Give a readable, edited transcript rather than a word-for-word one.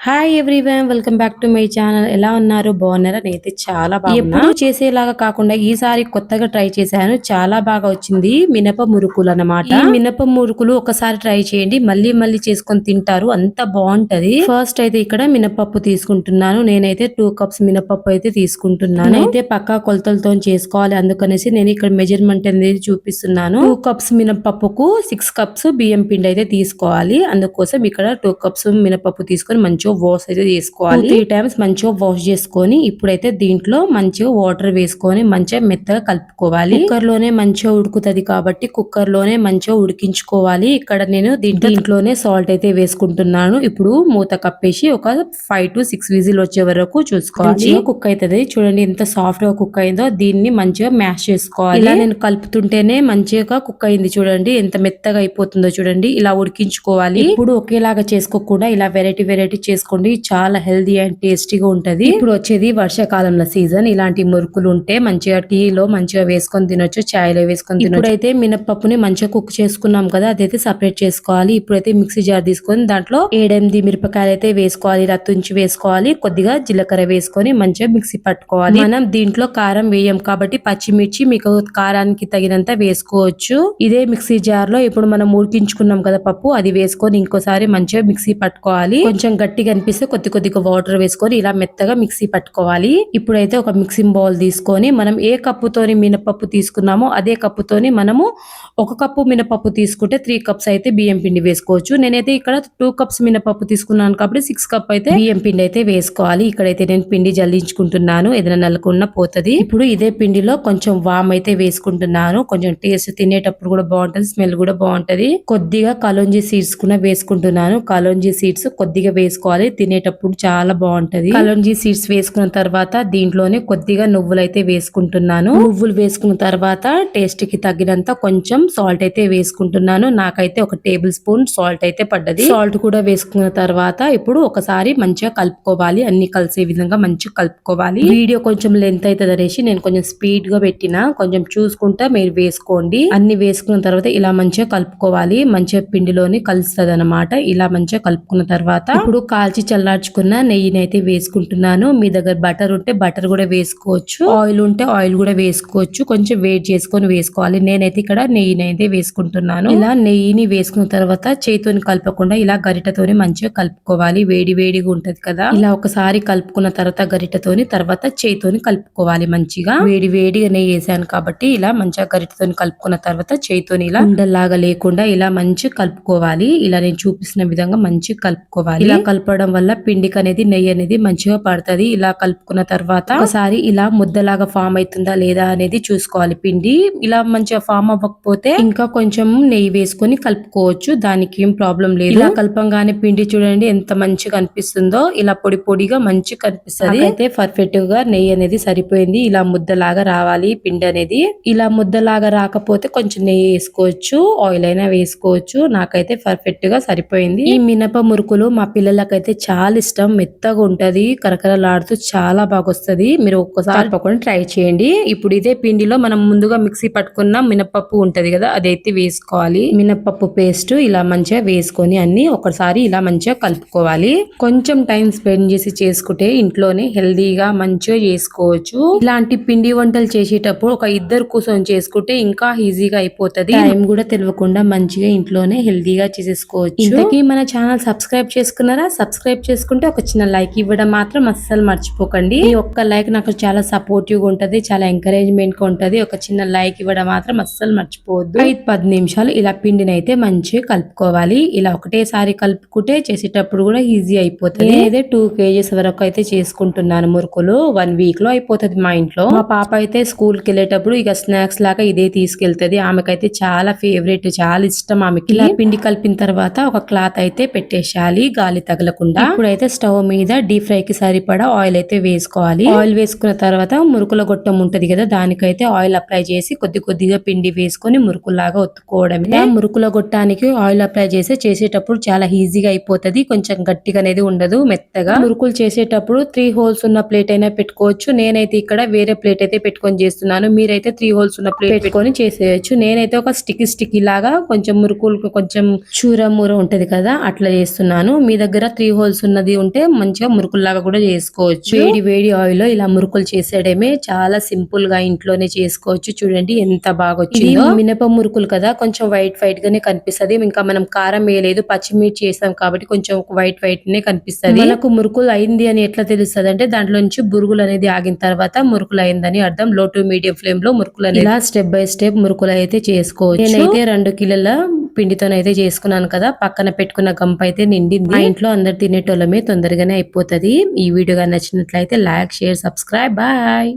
Hi everyone, welcome back to my channel. ఎలా ఉన్నారు? బాగున్నారా? నేనైతే చాలా బాగున్నా. ఎప్పుడు చేసేలాగా కాకుండా ఈసారి కొత్తగా ట్రై చేశాను. చాలా బాగా వచ్చింది. మినప మురుకులు అన్నమాట. ఈ మినప మురుకులు ఒకసారి ట్రై చేయండి, మళ్ళీ మళ్ళీ చేసుకొని తింటారు, అంత బాగుంటది. ఫస్ట్ అయితే ఇక్కడ మినపప్పు తీసుకుంటున్నాను. నేనైతే 2 కప్స్ మినపప్పు అయితే తీసుకుంటున్నాను. అయితే పక్కా కొలతలతో చేసుకోవాలి, అందుకనేసి నేను ఇక్కడ మెజర్మెంట్ అనేది చూపిస్తున్నాను. 2 కప్స్ మినపప్పుకు 6 కప్స్ బియ్యం పిండి అయితే తీసుకోవాలి. అందుకోసం ఇక్కడ 2 కప్స్ మినపప్పు తీసుకొని మంచిగా వాష్ అయితే చేసుకోవాలి. 2-3 టైమ్స్ మంచిగా వాష్ చేసుకొని ఇప్పుడైతే దీంట్లో మంచిగా వాటర్ వేసుకొని మంచిగా మెత్తగా కలుపుకోవాలి. కుక్కర్ లోనే మంచిగా ఉడుకుతది కాబట్టి కుక్కర్ లోనే మంచిగా ఉడికించుకోవాలి. ఇక్కడ నేను దీంట్లోనే సాల్ట్ అయితే వేసుకుంటున్నాను. ఇప్పుడు మూత కప్పేసి ఒక 5 to 6 విజిల్ వచ్చే వరకు చూసుకోవాలి. కుక్ అవుతుంది. చూడండి ఎంత సాఫ్ట్ గా కుక్ అయిందో. దీన్ని మంచిగా మ్యాష్ చేసుకోవాలి. ఇలా నేను కలుపుతుంటేనే మంచిగా కుక్ అయింది. చూడండి ఎంత మెత్తగా అయిపోతుందో చూడండి. ఇలా ఉడికించుకోవాలి. ఇప్పుడు ఒకేలాగా చేసుకోకుండా ఇలా వెరైటీ చేసుకోండి. చాలా హెల్దీ అండ్ టేస్టీగా ఉంటది. ఇప్పుడు వచ్చేది వర్షాకాలంలో సీజన్. ఇలాంటి మురుకులు ఉంటే మంచిగా టీలో మంచిగా వేసుకొని తినొచ్చు, చాయ్ లో వేసుకొని తినొచ్చు. ఇప్పుడైతే మినపప్పుని మంచిగా కుక్ చేసుకున్నాం కదా, అదైతే సపరేట్ చేసుకోవాలి. ఇప్పుడైతే మిక్సీ జార్ తీసుకొని దాంట్లో 7-8 మిరపకాయలు అయితే వేసుకోవాలి. ఇలా తుంచి వేసుకోవాలి. కొద్దిగా జీలకర్ర వేసుకొని మంచిగా మిక్సీ పట్టుకోవాలి. మనం దీంట్లో కారం వేయం కాబట్టి పచ్చిమిర్చి మీకు కారానికి తగినంత వేసుకోవచ్చు. ఇదే మిక్సీ జార్ లో ఇప్పుడు మనం ఉడికించుకున్నాం కదా పప్పు, అది వేసుకొని ఇంకోసారి మంచిగా మిక్సీ పట్టుకోవాలి. కొంచెం గట్టిగా అనిపిస్తే కొద్దిగా వాటర్ వేసుకొని ఇలా మెత్తగా మిక్సీ పట్టుకోవాలి. ఇప్పుడైతే ఒక మిక్సింగ్ బౌల్ తీసుకొని మనం ఏ కప్పుతోని మినపప్పు తీసుకున్నామో అదే కప్పుతోని మనము 1 కప్పు మినపప్పు తీసుకుంటే 3 కప్స్ అయితే బియ్యం పిండి వేసుకోవచ్చు. నేనైతే ఇక్కడ 2 కప్స్ మినపప్పు తీసుకున్నాను కాబట్టి 6 కప్ అయితే బియ్యం పిండి అయితే వేసుకోవాలి. ఇక్కడైతే నేను పిండి జల్లించుకుంటున్నాను, ఏదైనా నలుకున్నా పోతది. ఇప్పుడు ఇదే పిండిలో కొంచెం వామ్ అయితే వేసుకుంటున్నాను. కొంచెం టేస్ట్ తినేటప్పుడు కూడా బాగుంటది, స్మెల్ కూడా బాగుంటది. కొద్దిగా కలోంజీ సీడ్స్ కూడా వేసుకుంటున్నాను. కలోంజీ సీడ్స్ కొద్దిగా వేసుకోవాలి, తినేటప్పుడు చాలా బాగుంటది. కలోంజీ సీడ్స్ వేసుకున్న తర్వాత దీంట్లోనే కొద్దిగా నువ్వులు అయితే వేసుకుంటున్నాను. నువ్వులు వేసుకున్న తర్వాత టేస్ట్ కి తగినంత కొంచెం సాల్ట్ అయితే వేసుకుంటున్నాను. నాకైతే 1 టేబుల్ స్పూన్ సాల్ట్ అయితే పడ్డది. సాల్ట్ కూడా వేసుకున్న తర్వాత ఇప్పుడు ఒకసారి మంచిగా కలుపుకోవాలి. అన్ని కలిసే విధంగా మంచిగా కలుపుకోవాలి. వీడియో కొంచెం లెంత్ అవుతుంది అనేసి నేను కొంచెం స్పీడ్ గా పెట్టినా, కొంచెం చూసుకుంటా మీరు వేసుకోండి. అన్ని వేసుకున్న తర్వాత ఇలా మంచిగా కలుపుకోవాలి. మంచిగా పిండిలోని కలుస్తుంది అనమాట. ఇలా మంచిగా కలుపుకున్న తర్వాత ఇప్పుడు కాల్చి చల్లార్చుకున్న నెయ్యిని అయితే వేసుకుంటున్నాను. మీ దగ్గర బటర్ ఉంటే బటర్ కూడా వేసుకోవచ్చు, ఆయిల్ ఉంటే ఆయిల్ కూడా వేసుకోవచ్చు. కొంచెం వేడి చేసుకొని వేసుకోవాలి. నేనైతే ఇక్కడ నెయ్యిని అయితే వేసుకుంటున్నాను. ఇలా నెయ్యిని వేసుకున్న తర్వాత చేతితోని కలపకుండా ఇలా గరిటతోని మంచిగా కలుపుకోవాలి. వేడిగా ఉంటది కదా, ఇలా ఒకసారి కలుపుకున్న తర్వాత గరిటతోని తర్వాత చేతితోని కలుపుకోవాలి. మంచిగా వేడిగా నెయ్యి వేసాను కాబట్టి ఇలా మంచిగా గరిటతోని కలుపుకున్న తర్వాత చేతితోని ఇలా ఉండల్లాగా లేకుండా ఇలా మంచిగా కలుపుకోవాలి. ఇలా నేను చూపిస్తున్న విధంగా మంచిగా కలుపుకోవాలి. ఇలా కలపడం వల్ల పిండికి అనేది నెయ్యి అనేది మంచిగా పడుతుంది. ఇలా కలుపుకున్న తర్వాత ఒకసారి ఇలా ముద్దలాగా ఫామ్ అవుతుందా లేదా అనేది చూసుకోవాలి. పిండి ఇలా మంచిగా ఫామ్ అవ్వకపోతే ఇంకా కొంచెం నెయ్యి వేసుకొని కలుపుకోవచ్చు, దానికి ఏం ప్రాబ్లం లేదు. ఇలా కలపంగానే పిండి చూడండి ఎంత మంచిగా కనిపిస్తుందో, ఇలా పొడిగా మంచిగా కనిపిస్తుంది. అయితే పర్ఫెక్ట్ గా నెయ్యి అనేది సరిపోయింది. ఇలా ముద్దలాగా రావాలి పిండి అనేది. ఇలా ముద్దలాగా రాకపోతే కొంచెం నెయ్యి వేసుకోవచ్చు, ఆయిల్ అయినా వేసుకోవచ్చు. నాకైతే పర్ఫెక్ట్ గా సరిపోయింది. ఈ మినప మురుకులు మా పిల్లలకైతే చాలా ఇష్టం. మెత్తగా ఉంటది, కరకరలాడుతూ చాలా బాగా వస్తుంది. మీరు ఒక్కసారి తప్పకుండా ట్రై చేయండి. ఇప్పుడు ఇదే పిండిలో మనం ముందుగా మిక్సీ పట్టుకున్న మినపప్పు ఉంటది కదా, అదైతే వేసుకోవాలి. మినపప్పు పేస్ట్ ఇలా మంచిగా వేసుకొని అన్ని ఒకసారి ఇలా మంచిగా కలుపుకోవాలి. కొంచెం టైం స్పెండ్ చేసి చేసుకుంటే ఇంట్లోనే హెల్దీగా మంచిగా చేసుకోవచ్చు. ఇలాంటి పిండి వంటలు చేసేటప్పుడు ఒక 2 కూర్చొని చేసుకుంటే ఇంకా ఈజీగా అయిపోతది. టైం కూడా తెలియకుండా మంచిగా ఇంట్లోనే హెల్దీగా చేసేసుకోవచ్చు. ఇంతకీ మన ఛానల్ సబ్స్క్రైబ్ చేసుకున్నారా? సబ్స్క్రైబ్ చేసుకుంటే ఒక చిన్న లైక్ ఇవ్వడం మాత్రం అస్సలు మర్చిపోకండి. ఈ ఒక్క లైక్ నాకు చాలా సపోర్టివ్ గా ఉంటది, చాలా ఎంకరేజ్మెంట్ గా ఉంటది. ఒక చిన్న లైక్ ఇవ్వడం మాత్రం అస్సలు మర్చిపోవద్దు. 5-10 నిమిషాలు ఇలా పిండిని అయితే మంచిగా కలుపుకోవాలి. ఇలా ఒకటేసారి కలుపుకుంటే చేసేటప్పుడు కూడా ఈజీ అయిపోతుంది. నేనైతే 2 kgs వరకు అయితే చేసుకుంటున్నాను మురుకులు. 1 వీక్ లో అయిపోతుంది మా ఇంట్లో. మా పాప అయితే స్కూల్ కి వెళ్ళేటప్పుడు ఇక స్నాక్స్ లాగా ఇదే తీసుకెళ్తది. ఆమెకైతే చాలా ఫేవరెట్, చాలా ఇష్టం ఆమెకి. ఇలా పిండి కలిపిన తర్వాత ఒక క్లాత్ అయితే పెట్టేసేయాలి గాలి తగలకుండా. ఇప్పుడైతే స్టవ్ మీద డీప్ ఫ్రై కి సరిపడా ఆయిల్ అయితే వేసుకోవాలి. ఆయిల్ వేసుకున్న తర్వాత మురుకుల గొట్టం ఉంటది కదా, దానికైతే ఆయిల్ అప్లై చేసి కొద్దిగా పిండి వేసుకొని మురుకులాగా ఒత్తుకోవడమే. మురుకుల గొట్టానికి ఆయిల్ అప్లై చేసేటప్పుడు చాలా ఈజీగా అయిపోతది. కొంచెం గట్టిగా అనేది ఉండదు, మెత్తగా. మురుకులు చేసేటప్పుడు 3 హోల్స్ ఉన్న ప్లేట్ అయినా పెట్టుకోవచ్చు. నేనైతే ఇక్కడ వేరే ప్లేట్ అయితే పెట్టుకొని చేస్తున్నాను. మీరైతే 3 హోల్స్ ఉన్న ప్లేట్ పెట్టుకొని చేసేయచ్చు. నేనైతే ఒక స్టిక్కీ లాగా కొంచెం మురుకులు కొంచెం చూరమూర ఉంటది కదా, అట్లా చేస్తున్నాను. మీ దగ్గర 3 హోల్స్ ఉన్నది ఉంటే మంచిగా మురుకుల్లాగా కూడా చేసుకోవచ్చు. వేడి వేడి ఆయిల్ లో ఇలా మురుకులు చేసేయడమే చాలా సింపుల్ గా ఇంట్లోనే చేసుకోవచ్చు. చూడండి ఎంత బాగా వచ్చిందో. మినప మురుకులు కదా కొంచెం వైట్ వైట్ గానే కనిపిస్తది. ఇంకా మనం కారం వేయలేదు, పచ్చిమిర్చి చేసాం కాబట్టి కొంచెం వైట్ వైట్ నే కనిపిస్తది. మనకు మురుకులు అయింది అని ఎట్లా తెలుస్తుంది అంటే దాంట్లో నుంచి బురుగులు అనేది ఆగిన తర్వాత మురుకులు అయిందని అర్థం. లో టు మీడియం ఫ్లేమ్ లో మురుకులు అనేది ఇలా స్టెప్ బై స్టెప్ మురుకులు అయితే చేసుకోవచ్చు. నేనైతే 2 కిలోల పిండితోనైతే చేసుకున్నాను కదా. పక్కన పెట్టుకున్న గంప అయితే నిండింది. మా ఇంట్లో అందరు తినేటోళ్ళమే, తొందరగానే అయిపోతది. ఈ వీడియో నచ్చినట్లయితే లైక్, షేర్, సబ్స్క్రైబ్. బాయ్.